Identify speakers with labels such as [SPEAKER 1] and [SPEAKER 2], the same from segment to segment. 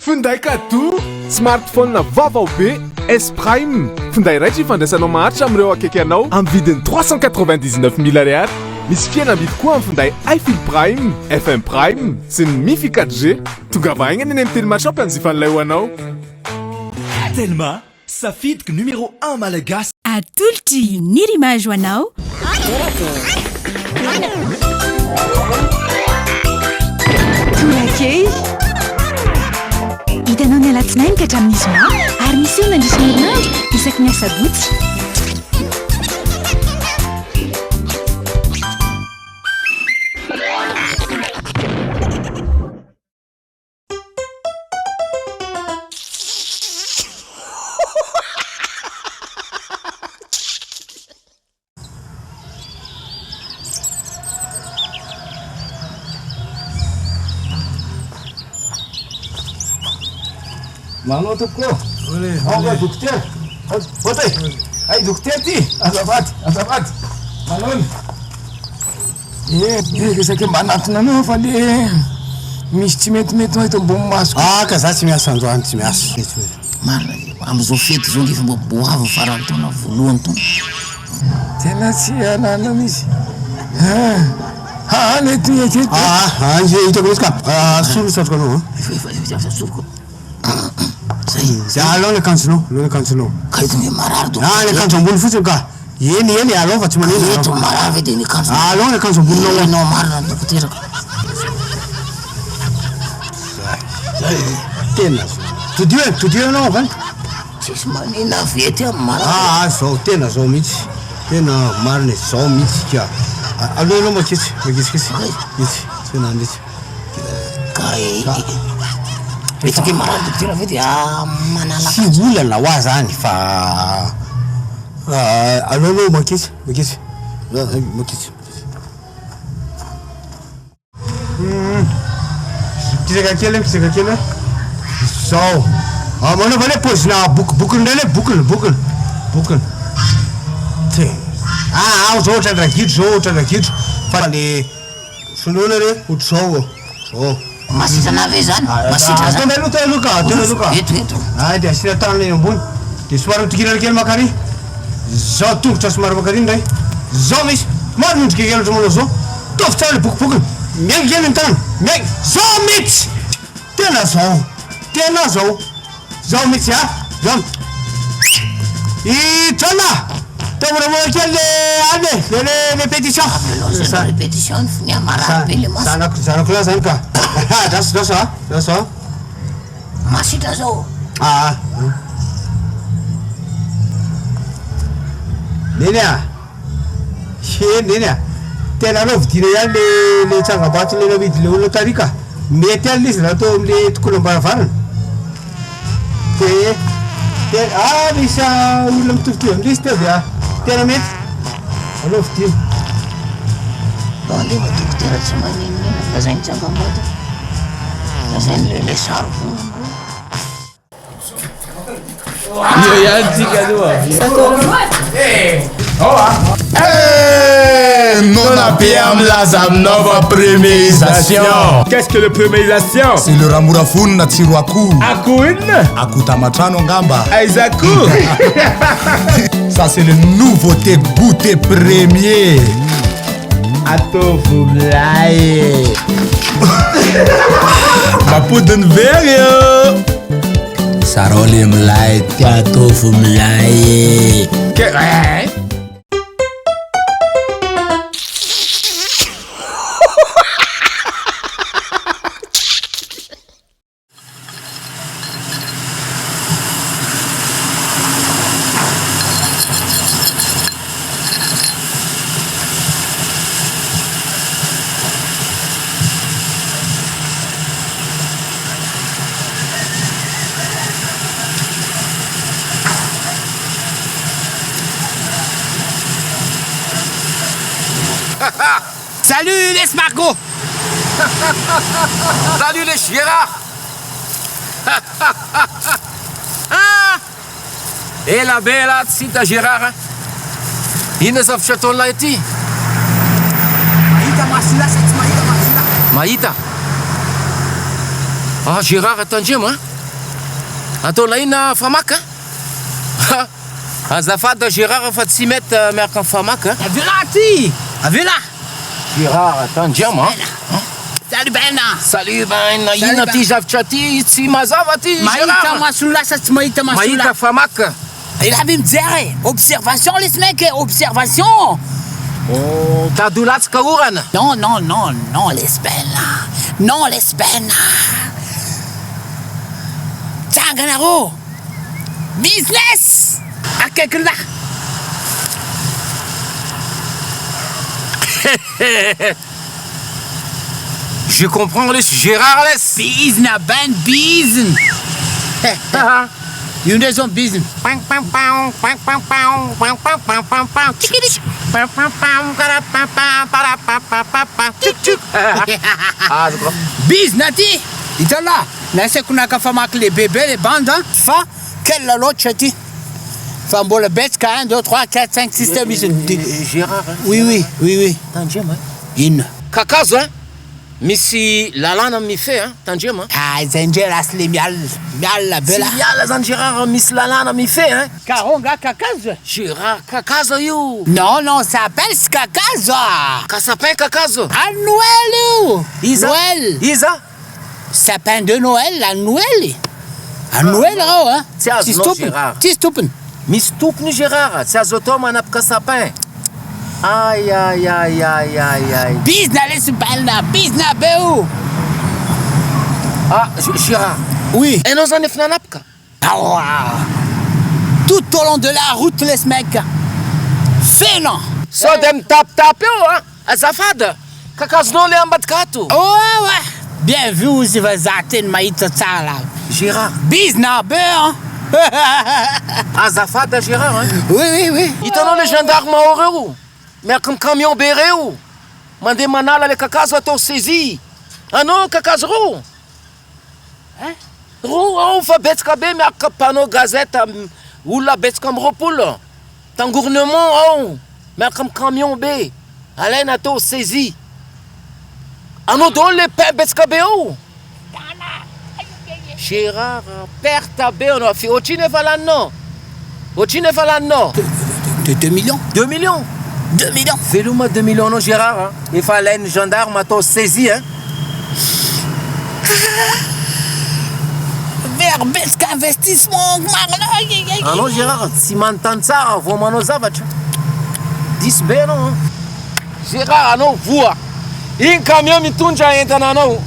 [SPEAKER 1] Finday kato smartphone vaovao be S Prime. Finday raiky ifandraisanao maharitra amin'ireo akaiky anao amin'ny vidiny 399 000 ariary. Misy fihenam-bidy koa amin'ny finday iFill Prime, FM Prime sy ny Mifi 4G. Tonga vaingany any amin'ny Telma Shop anjifan'ilay ho anao.
[SPEAKER 2] Telma, safidiky numéro 1 malagasy.
[SPEAKER 3] Atolotry ny rimage ho anao.
[SPEAKER 4] Torakey hitanao ny alatsinainy ka hatramin'ny zoma ary misy eo nandrisy herinandro isaky ny asabotsy.
[SPEAKER 5] Manao tokoa. Ao dokotera. Botay. Ay dokotera ty. Azafady. Manao. Resaka manatona anao fa le misy tsy metimety mahita ambony masoko.
[SPEAKER 6] Ka za tsy miasa androany tsy miasa.
[SPEAKER 7] Marina am'izao fety zao ngefa mba boavo farany taona voalohany taona.
[SPEAKER 5] Tena tsy anana misy. Nety eketo.
[SPEAKER 6] Hitako misy ka. Solo satroko anao.
[SPEAKER 7] Efa soroko.
[SPEAKER 6] Zay alao le kanjonao.
[SPEAKER 7] Kaito me marary do.
[SPEAKER 6] Le kanjo ambony fotsiny ka. Eny alao fa tsy maneno.
[SPEAKER 7] Eto marary de ny kanjo.
[SPEAKER 6] Alao le kanjo amboninao.
[SPEAKER 7] Nao marina dokotera.
[SPEAKER 6] Tena. Todio anao va?
[SPEAKER 7] Tsisy manina vety amin'ny marary.
[SPEAKER 6] Zao tena zao mihitsy. Tena marina zao mihitsy ka. Alao makitsy. Mihitsy. Tena mihitsy.
[SPEAKER 7] Kay. Petike marary dokotera vety manala.
[SPEAKER 6] Tsy olana ho zany fa alao makitsy. Kisaka kely. Zao. Manao va le pozina bokony le bokony. Te. Zao trandragidro. Fa le sonona re otrzao.
[SPEAKER 7] Masitra ve zany? Masitra zany.
[SPEAKER 6] Tena luka.
[SPEAKER 7] Eto.
[SPEAKER 6] De asina tanana eny ambony. De somary tikirana kely makary. Zao tongotra somary makary ndray. Zao misy. Maro mindrika kely manao zao. Tovy tsara le bokobokony. Miainga kely ny tany. Miainga. Zao mihitsy. Tena zao. Zao mihitsy Zao. Itana. Tamo kely le pétition.
[SPEAKER 7] Le pétition fini marary be le maso.
[SPEAKER 6] Zanako la zany ka. Daso.
[SPEAKER 7] Masitra zao.
[SPEAKER 6] Neny. Tena anao vidina ihany le tsangabato le navidy le olona tary ka. Mety ihany izy raha atao am'le tokony ambaravarana. Misy olona mitovitovy am'le izy teo tena mety. Anao vidina.
[SPEAKER 7] Andeha dokotera tsy maninona lazainy tsangambato. Lazainy le saro.
[SPEAKER 8] Non abbiamo la nova préméisation.
[SPEAKER 1] Qu'est-ce que le préméisation?
[SPEAKER 8] C'est le ramurafuni na tsiro akoho.
[SPEAKER 1] Akoho inona?
[SPEAKER 8] Akoho tamatrano angamba.
[SPEAKER 1] Aiza akoho?
[SPEAKER 8] Ça c'est le nouveauté goûter premier.
[SPEAKER 1] Atovo milay.
[SPEAKER 8] Mapodiny very io.
[SPEAKER 7] Sarole milay, atovo milay.
[SPEAKER 9] Salut les Smargo. Salut les Gérard. Ela bela tsy hita Gérard. Inona zavatra ataon'lahy ity?
[SPEAKER 5] Mahita masina sa tsy mahita masina?
[SPEAKER 9] Mahita? Ah, Gérard Tandremo, hein? atao laina famaka azafady Gérard fa tsy mety miaraka amin'ny famaka
[SPEAKER 10] avela ty avela
[SPEAKER 9] Gérard tandriama
[SPEAKER 10] salut baina
[SPEAKER 9] salut baina ina ty zavatra ty tsy mazava ty
[SPEAKER 10] mahita masony lasa tsy mahita masony
[SPEAKER 9] mahita famaka
[SPEAKER 10] il avait mijery observation les mecs observation
[SPEAKER 9] tadolatsika orana
[SPEAKER 10] non lesbena tanganaro business akaiky la
[SPEAKER 9] je comprends les Gérard les
[SPEAKER 10] bizna ban bizn io ndray zao bizn bizna ty hitala nasaiko naka famaky le bébé le bande fa quelle la loatra ty fa mbola betsaka 1 2 3 4 5 6 misy
[SPEAKER 9] Gérard
[SPEAKER 10] oui
[SPEAKER 9] tandriama
[SPEAKER 10] inona
[SPEAKER 9] kakazo misy lalàna mifeh tandriama
[SPEAKER 10] zay ndray rasy le miala bela
[SPEAKER 9] miala zany Gérard misy lalàna mifeh
[SPEAKER 10] karonga kakazo
[SPEAKER 9] Gérard kakazo io
[SPEAKER 10] non ça appelle ce kakazo
[SPEAKER 9] sapin kakazo
[SPEAKER 10] à Noël io
[SPEAKER 9] iza
[SPEAKER 10] sapin de Noël à Noël rao tsy tompony
[SPEAKER 9] misy tompony Gérard tsy azo atao manapaka sapin ai
[SPEAKER 10] bizna lesy balina bizna beo
[SPEAKER 9] Gérard
[SPEAKER 10] oui
[SPEAKER 9] enao zany efa nanapaka
[SPEAKER 10] tout au long de la route les mecs fena
[SPEAKER 9] sao de mitapitapy eo azafada kakazonao le ambadika ato
[SPEAKER 10] ouais bien vu izy fa za teny mahita tsara
[SPEAKER 9] Gérard
[SPEAKER 10] bizna beo
[SPEAKER 9] azafada Gérard
[SPEAKER 10] oui
[SPEAKER 9] hitanao le gendarme reo miaraka amin'ny camion be reo mandeha manala le kakazo atao saisie anao kakazo ro fa betsaka be miaraka panneau gazette olona betsaka amin'ny roapolo tangournement ao miaraka amin'ny camion be alaina atao saisie anao daholo le betsaka be ao Gérard perte be anao afi ohatriny efa laninao
[SPEAKER 10] 2 millions
[SPEAKER 9] 2 millions veloma 2 millions anao Gérard efa alainy gendarme atao saisie
[SPEAKER 10] verbetsika investissement
[SPEAKER 9] anao Gérard tsy manontany tsara vomanao zavatra disy be anao Gérard anao voa iny camion mitondra entana anao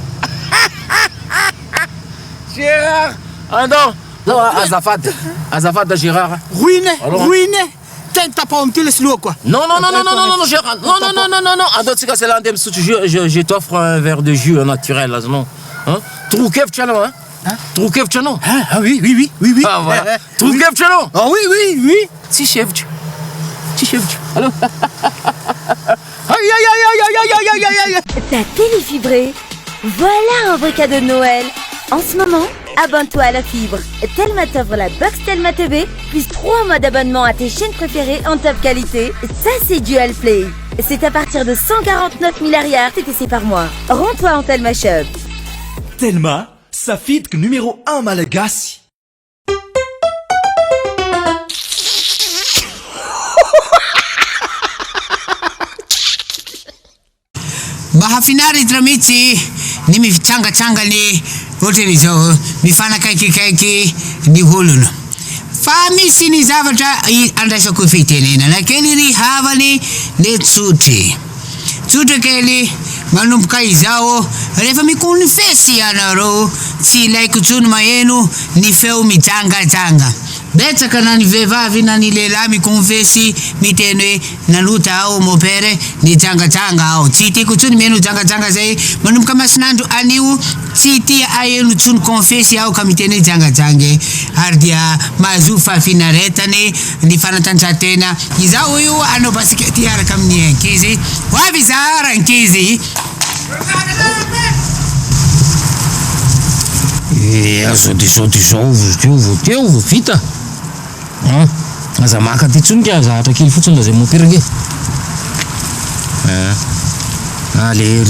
[SPEAKER 9] Gérard andao azafada Gérard
[SPEAKER 10] ruiné teny tapao amty lesy loha quoi
[SPEAKER 9] non Gérard non andao tsika c'est là andeha misotro je t'offre un verre de jus naturel azonao troukevitra anao troukevitra anao
[SPEAKER 10] oui
[SPEAKER 9] voilà troukevitra anao
[SPEAKER 10] oui
[SPEAKER 9] tsy chevitra allô
[SPEAKER 11] aïe. Ta télé fibrée, voilà un vrai cadeau de Noël. En ce moment, abonne-toi à la fibre. Telma t'offre la box Telma TV, plus 3 mois d'abonnement à tes chaînes préférées en top qualité. Ça, c'est Dual Play. C'est à partir de 149 000 arrières TTC par mois. Rends-toi en Telma Shop.
[SPEAKER 2] Telma, safidiko numéro 1 malagasy.
[SPEAKER 10] Mahafinaritra mihitsy ny mivitsangatsangany ohatrany izao mifanakaikikaiky ny olona fa misy ny zavatra andraisako fitenenana kely ry havany le tsotra kely manomboka izao rehefa mikonfesy ianareo tsy ilaiko tsony maheno ny feo mitsangatsanga betsaka na ny vehivavy na ny lehilahy mikonfesy miteny hoe nanota aho mon père nitsangatsanga aho tsy tiako tsony miheno tsangatsanga zay manomboka masinandro anio tsy tia aheno tsony confesy aho ka miteny hoe tsangatsangy ary dia mahazo fahafinaretany ny fanatanjahantena izao io anao basket araka amin'ny ankizy ho avy zara ankizy azao voteo vita aza maka ty tsony ka zahatra kely fotsiny la zay moperige le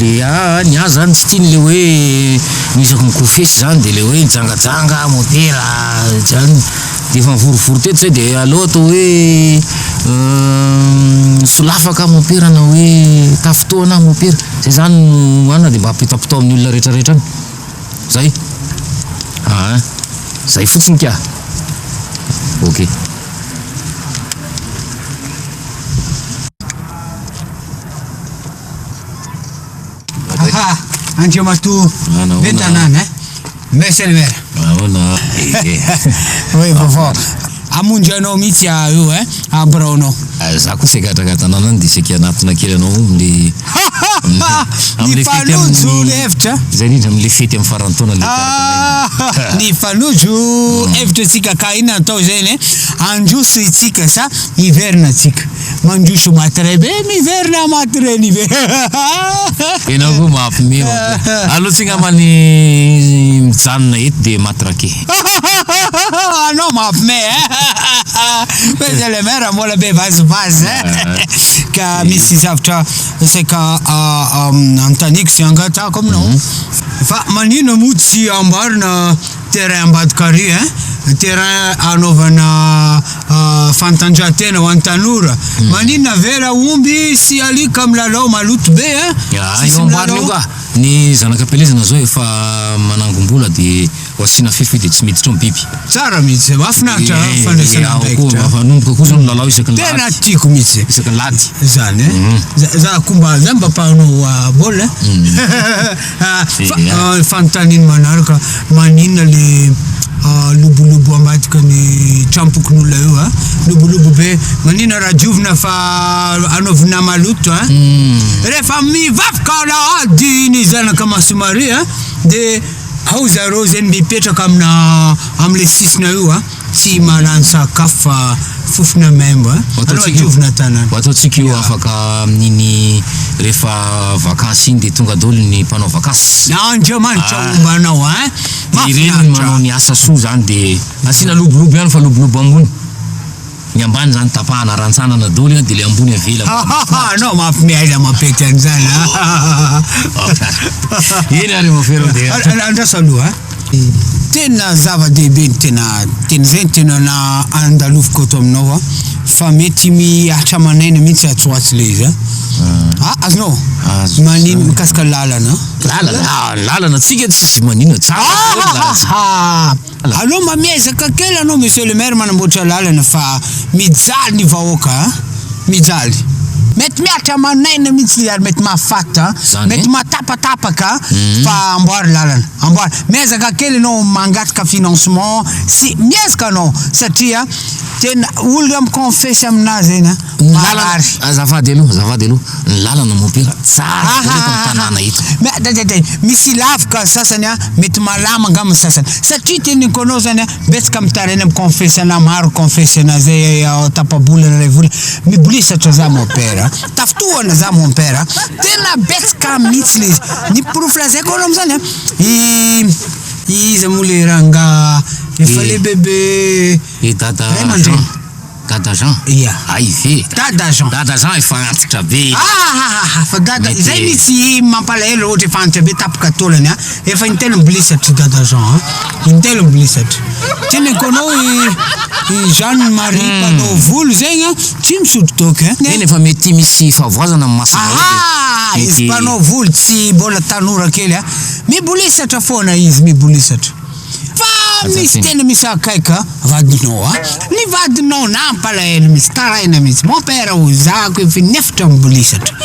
[SPEAKER 10] nya zany tsy tiany le hoe misy mikofesy zany de le hoe jangajanga motera zany de efa mivorivory teto zay de aleo atao hoe solafaka mopera na hoe tafitoana mopera zay zany ana de mba apitapitao amin'ny olona rehetrarehetra any zay zay fotsiny kya ok Anche ma tu ventanana meselmer oui bon amunjano mitya io abrono
[SPEAKER 9] za koa sekatrakatanana de seky anatona kely anao amle
[SPEAKER 10] ni faluzu leftra
[SPEAKER 9] zay indrindra amle fety amin'ny farantaona le
[SPEAKER 10] ni faluzu eftra tsika ka ina atao zany anjuso itsika sa hiverna tsika manjuso matre be miverna matre ni be
[SPEAKER 9] ena koa mampimeo aloha tsika many mijanona eto de matrake
[SPEAKER 10] non mampime Questa le mera mola be vazi ka misy zavatra seka antanik sy angata comme non fa manino mo tsy ambarina terrain ambadikary terrain anaovana fantanjahantena ho an'ny tanora manino navela omby sy alika amin'ny lalao maloto be
[SPEAKER 9] io ambarina io ka ny zanakapelezana zao efa manangom-bola de asina fefy de tsy miditra amin'ny biby
[SPEAKER 10] tsara mihitsy mahafinaritra fandraisana
[SPEAKER 9] manomboka koa zao lalao isaky ny
[SPEAKER 10] tena tiako mihitsy
[SPEAKER 9] isaky ny lady
[SPEAKER 10] zany za komba zany mba pahanao bola fantaniny manaraka maninona le lobolobo ambadika ny trampokon'olona io lobolobo be manina raha diovina fa anaovina maloto rehefa mivavaka adiny zanaka masomary de ao zareo zany mipetraka amina amle sisina io tsy malany sakafo fa fofona membo diovina tanana
[SPEAKER 9] ataotsika io afaka amin'iny rehefa vakansy iny de tonga daholo ny mpanao vakansy
[SPEAKER 10] andriamanitra ombanao
[SPEAKER 9] ireny manao ny asa soa zany de asina lobolobo ihany fa lobolobo ambony ny ambany zany tapahana rantsanana daholo igny de le ambony avela
[SPEAKER 10] no mampimeaila mapety an'izany
[SPEAKER 9] eny ary mafera de
[SPEAKER 10] andrasa aloha tena zava-dehibe tena zay tena na andaloviko ato aminao fa mety miahatra manaina mihitsy atsoatsy le izy azonao manino mikasika lalana
[SPEAKER 9] lalana tsika tsy manino tsara
[SPEAKER 10] aloha mamezaka kely anao monsieur le maire manamboatra lalana fa mijaly ny vahoaka mijaly mety miahatra manaina mihitsy ary mety mahafata mety matapatapaka fa amboary lalana amboary miezaka kely anao mangataka financement sy miezaka anao satria tena olona miconfesy aminazy eny
[SPEAKER 9] marary azafady aloha ny lalana mopera tsara tanàna eto
[SPEAKER 10] misy lavaka sasany mety malama angamba sasany satria teniko anao zany betsaka mitaraina miconfesy ana maro confesy ana zay tapabolana ray vola mibolisatra za mopera tafitohana za mon père tena betsaka mihitsy le izy ny profilazako anao am'zany izy moa le ranga efa le bebe
[SPEAKER 9] Dada Jean ve Dada Jean efa antitra be
[SPEAKER 10] fa dada zay mihitsy mampalahelo ohatra efa antitra be tapaka tolany efa intelo mibilisatra Dada Jean intelo mibilisatra teneko anao i Jeanne Marie mpanao volo zegny tsy misotro toky
[SPEAKER 9] eny efa mety misy favoazana amin'ny masina
[SPEAKER 10] izy mpanao volo tsy mbola tanora kely mibolisatra foana izy mibolisatra misy tena misy akaika vadinao ny vadinao nampalahelo misy taraina misy mon père zako efa nefatra mibolisatra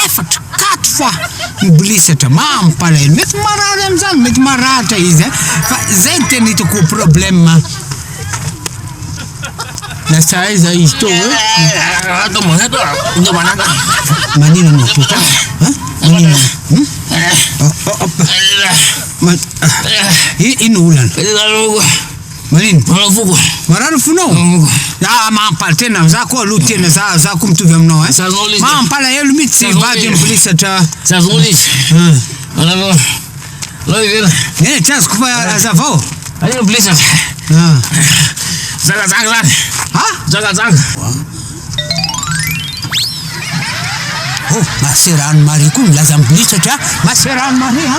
[SPEAKER 10] efatra 4 fois mibolisatra mampalahelo mety marary am'zany mety maratra izy fa zay tena hitako problème lasa iza izy to manino no to manino ino olana manino marary fonao mampala tena za koa aloha tena za koa mitovy aminao mampalahelo mihitsy vady mibolisatra tsy azoko fa azavao
[SPEAKER 9] mibolisatra zagazaga zany zagazaga
[SPEAKER 10] Oh, maseo rano mari koa milaza aminy satria maseo rano mari a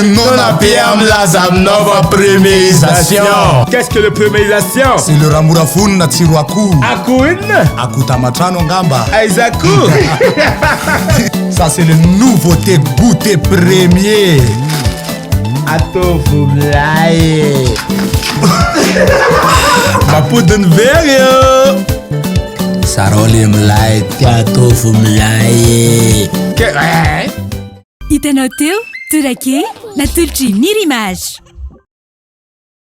[SPEAKER 8] Non a bien milaza aminao fa préméisation.
[SPEAKER 1] Qu'est-ce que le préméisation?
[SPEAKER 8] C'est le ramorafony na tsiro akoho.
[SPEAKER 1] Akoho inona?
[SPEAKER 8] Akoho tamatrano angamba.
[SPEAKER 1] Aiza akoho?
[SPEAKER 8] Ça c'est le nouveauté goûter premier.
[SPEAKER 1] Ataovy milay.
[SPEAKER 8] Mapodiny very io.
[SPEAKER 10] sarole milay ataovy milay
[SPEAKER 3] Hitanao teo torake natolotra Nirimage.